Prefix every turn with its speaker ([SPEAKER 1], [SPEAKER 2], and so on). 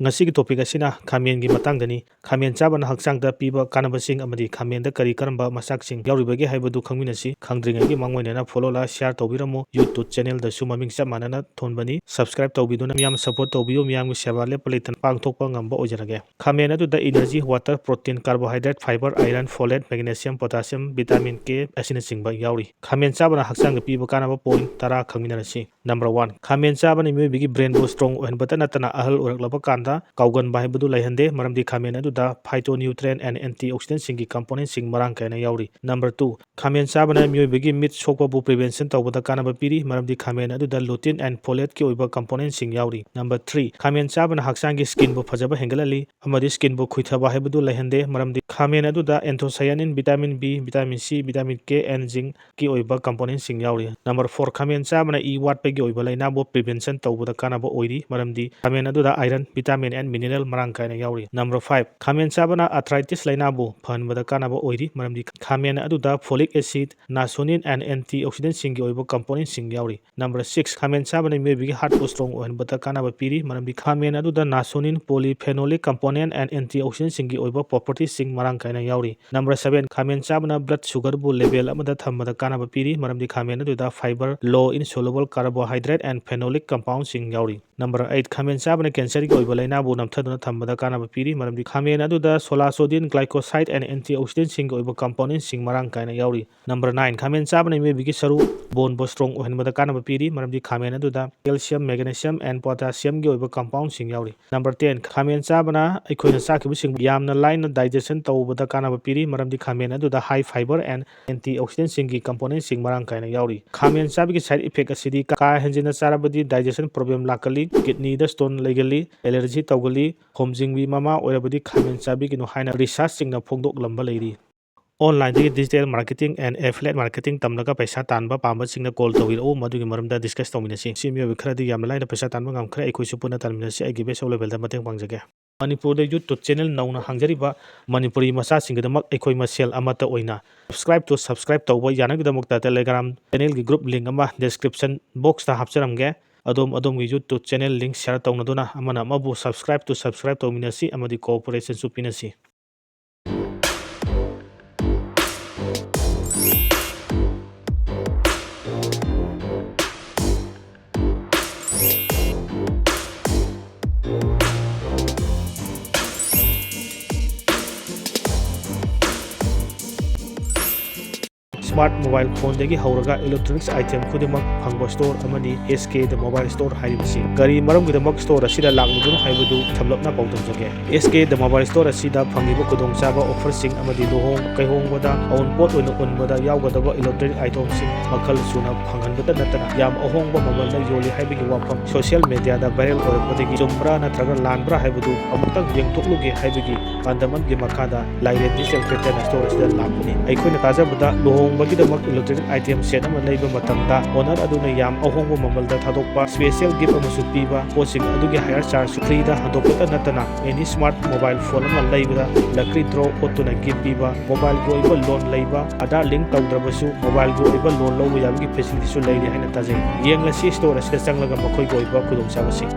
[SPEAKER 1] Ngasi ki topic asina khamen gi matangdani khamen chabana hakchangda piba kanabasing amadi khamenda kari karamba masaksing yauribagi haibadu khangminasi khangdringai gi mangmoinena follow la share tawbiramo YouTube channel da su maming chamanana thonbani subscribe tawbiduna miyam support tawbiyo miyam gi seva lepalitan pangthokpa ngamba ojarage khamen adu da energy water protein carbohydrate fiber iron folate magnesium potassium vitamin K asina singba yauri khamen chabana hakchangda piba kanaba point 10 khangminasi number 1 khamen chabana miyobigi brain bo strong ohenbata natana ahal uraklaba kanda kaugan bai badu laihande maramdi khamen adu da phytonutrient and antioxidant singi component sing marang kaina yauri number 2 khamen chabana miyobigi mid sokpa bu prevention tawbada kanaba piri maramdi khamen adu da lutein and folate ki oiba component sing yauri number 3 khamen chabana haksangi skin bu phajaba hengalali amadi skin bu khuithaba haibadu laihande maramdi khamen adu da anthocyanin vitamin B vitamin C vitamin K and zinc ki oiba component sing yauri number 4 khamen chabana e watpa gi oiba laina bu prevention tawbada kanaba oiri maramdi khamen adu da iron vitamin and mineral marang kaina yauri number 5 khamen chabana arthritis laina bu phanbada kanaba oiri maramdi khamen adu da folic acid niacin and antioxidant sing gi oiba component sing yauri number 6 khamen chabana maybe heart bu strong ohenbada kanaba piri maramdi khamen adu da niacin polyphenolic component and antioxidant sing gi oiba properties sing marang kaina yauri number 7 khamen chabana blood sugar bu level amada thambada kanaba piri maramdi khamen adu da fiber low insoluble carbohydrate and phenolic compound sing yauri number 8 khamen chabana cancer gi oiba laina bu namthaduna thambada kanaba piri maramdi khamen adu da solasodium glycoside and antioxidant sing gi oiba component sing marang kaina yauri number 9 khamen chabana me bigi saru bone bo strong ohenbada kanaba piri maramdi khamen adu da calcium magnesium and potassium gi oiba compound sing yauri number 10 khamen chabana aikoina sakibu sing yamna line digestion tawbada kanaba piri maramdi khamen adu da high fiber and antioxidant sing gi component sing marang kaina yauri khamen chabigi side effect asidi ka henjina charabadi digestion problem lakali kidney da stone legali allergy tawgali homjingbi mama oirabadi khamen chabigi no haina research singna phongdok lamba leiri online digital marketing and affiliate marketing tamnaga paisa tanba pamba singna call tawiro madugi maramda discuss tawminasi simyo bikhradi yamna laina paisa tanba ngamkhra ekoi supuna tanminasi agi base level da mateng pangjage Manipur da YouTube channel nauna hangjariba Manipuri masa singdamak ekoi masel amata oina subscribe tawba yanagdamakta telegram channel gi group link ama description box ta hapcharamge adom gi YouTube channel link share tawnaduna amana amabu subscribe tawminasi amadi cooperation supinasi Smart mobile phone degi hauraga electronics item khudimak phangba store amani SK the mobile store haibasi gari maram gidamak store asida laknudun haibadu thamlapna pawtamjage SK the mobile store asida phangiba kudong chaba offer sing amadi lohong kaihong bada own pot oina unbada yawgadaba electronic item sing makhal suna phanganbata natana yam ahongba mamalna yoli haibigi wafam social media da viral orbadagi jumbra natraga lanbra haibadu amutang yengthoklugi haibigi pandaman gi makada laire digital pattern store asida lakuni aikoina tajabada lohong gidamak electronic item set ama leiba matamda owner aduna yam ahongba mamalda thadokpa special gift amasu piba posing adugi higher charge free da handokta natana any smart mobile phone ama leiba lucky draw otuna gift piba mobile go iba loan leiba ada link tawdrabasu mobile go iba loan lobu yabgi facility su leiri haina tajai yengla si store asida changlaga makhoi go iba khudong sabasi